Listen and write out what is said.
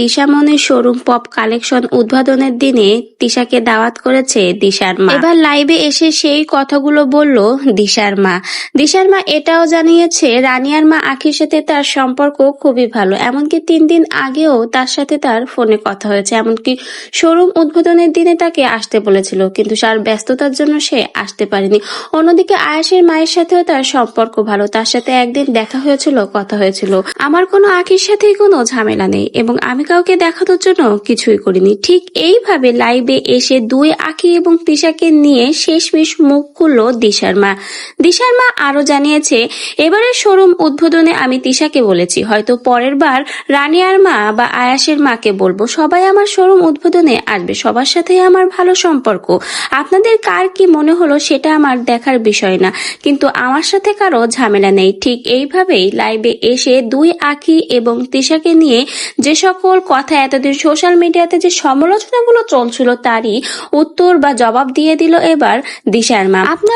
দিশামণির showroom pop collection উদ্বোধনের দিনে তিশাকে দাওয়াত করেছে দিশার মা। এবার লাইভে এসে সেই কথাগুলো বলল দিশার মা। দিশার মা এটাও জানিয়েছে রানিয়ার মা আখির সাথে তার সম্পর্ক খুবই ভালো, এমনকি 3 দিন আগেও তার সাথে তার ফোনে কথা হয়েছে, এমনকি শোরুম উদ্বোধনের দিনে তাকে আসতে বলেছিল, কিন্তু তার ব্যস্ততার জন্য সে আসতে পারেনি। অন্যদিকে আয়াসের মায়ের সাথেও তার সম্পর্ক ভালো, তার সাথে একদিন দেখা হয়েছিল, কথা হয়েছিল। আমার কোনো আখির সাথেই কোনো ঝামেলা নেই এবং আমি কাউকে দেখানোর জন্য কিছুই করিনি। ঠিক এইভাবে লাইভে এসে দুই আখি এবং তিশাকে নিয়ে শেষমেশ মুখ খুলল দিশার মা। দিশার মা আরো জানিয়েছে, এবারের শোরুম উদ্বোধনে আমি তিশাকে বলেছি হয়তো পরের বার রানিয়ার মা বা আয়াসের মাকে বলবো সবাই আমার শোরুম উদ্বোধনে আসবে, সবার সাথে আমার ভালো সম্পর্ক। আপনাদের কার কি মনে হলো সেটা আমার দেখার বিষয় না, কিন্তু আমার সাথে কারো ঝামেলা নেই। ঠিক এইভাবেই লাইভে এসে দুই আখি এবং তিশাকে নিয়ে যে সকল কথা এতদিন সোশ্যাল মিডিয়াতে যে সমালোচনাগুলো চলছিল তারই উত্তর বা জবাব দিয়ে দিল এবার দিশার মা। আপনারা